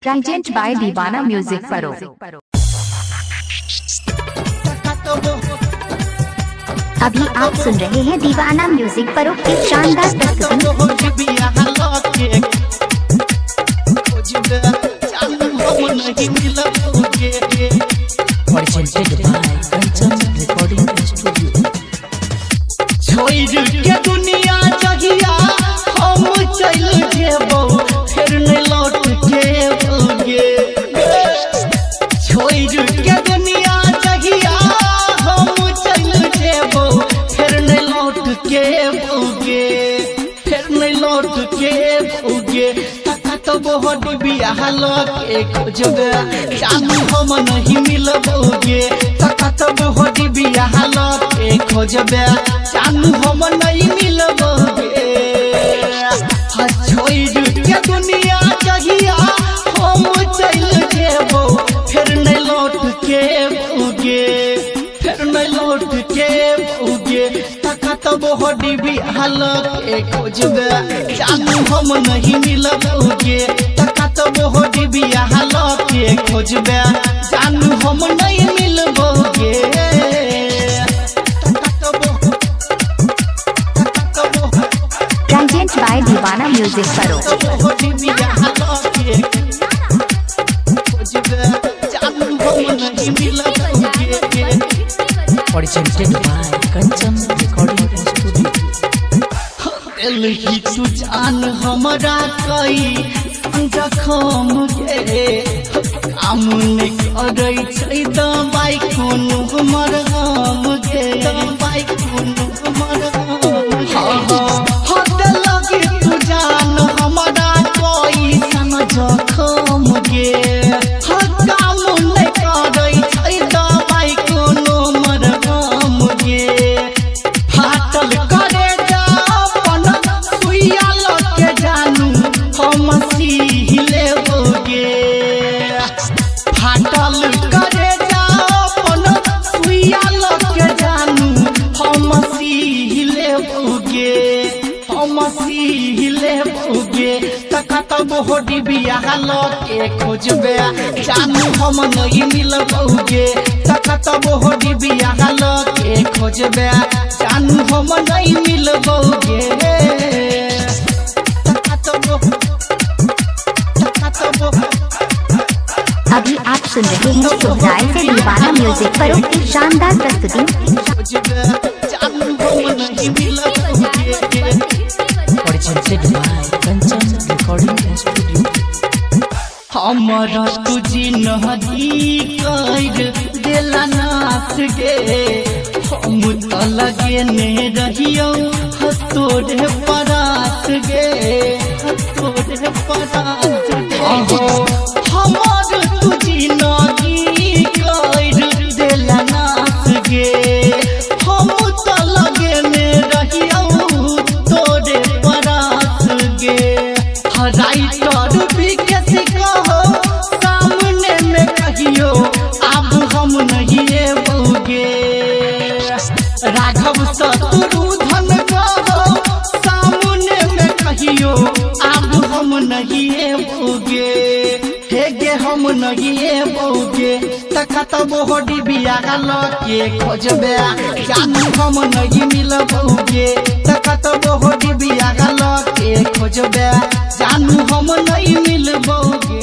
Present by दीवाना music परो। अभी आप सुन रहे हैं दीवाना म्यूजिक परो की शानदार प्रस्तुति। दुनिया जगिया हम चल जेबो फिर नहीं लौट के बोगे। छोड़ के दुनिया जगिया हम चल जेबो फिर नहीं लौट के बोगे, फिर नहीं लौट के बोगे। तो बहुत बियाह के खोजबे जानू हम नहीं मिलबोगे। तो बहुत बियाह के खोजबे जानू हम नहीं मिलबोगे। छोड़ के दुनिया जगिया हम चल जेबो फिर नहीं लौट के बोगे, फिर नहीं लौट के बोगे। तो बहुत बियाह के खोजबे जानू हम नहीं मिलबोगे। तो बहुत बियाह के खोजबे जानू हम नहीं मिलबोगे। प्रेजेंट बाय दीवाना म्यूजिक परो। Presented by Kanchan recording studio. तू जान हमारा कई जखम गे काम नहीं करे छै दवाई कोनो हमर हम गे, दवाई कोनो हमर हद लगे। तू जान हमारा कोई सन जखम गे काम नहीं करे छै दवाई कोनो हमर हम गे। फाटल करे जा अपन सुइया लगे जानू हम सीले बोगे। फाटल करे जा अपन सुइया लगे जानू हम सीले बोगे, हम सीले बोगे। तो बहुत बियाह के खोजबे जानू हम नहीं मिलबोगे। तो बहुत बियाह के खोजबे जानू हम नहीं मिलबोगे। अभी आप सुन रहे हैं सुहराय से दीवाना म्यूजिक परो की शानदार प्रस्तुति। Presented by Kanchan recording studio. हमारा तुझी नदी कर देला नाच गे हम तो लगे ने रहियो तोरे परात गे, तोरे परात हमार तुझी नदी कर देला नाच गे हम तो लगे ने रहियो तोरे परात गे। राइटर विकेश कहो सामने में कहियो अब हम नहीं बोगे। राघव शत्रुधन कहो सामने में कहियो अब हम नहीं बोगे। हे गे हम नहीं बोगे। तो बहुत बियाह के खोजबे जानू हम नहीं मिलबोगे। तो बहुत बियाह के खोजबे जानू हम नहीं मिलबोगे।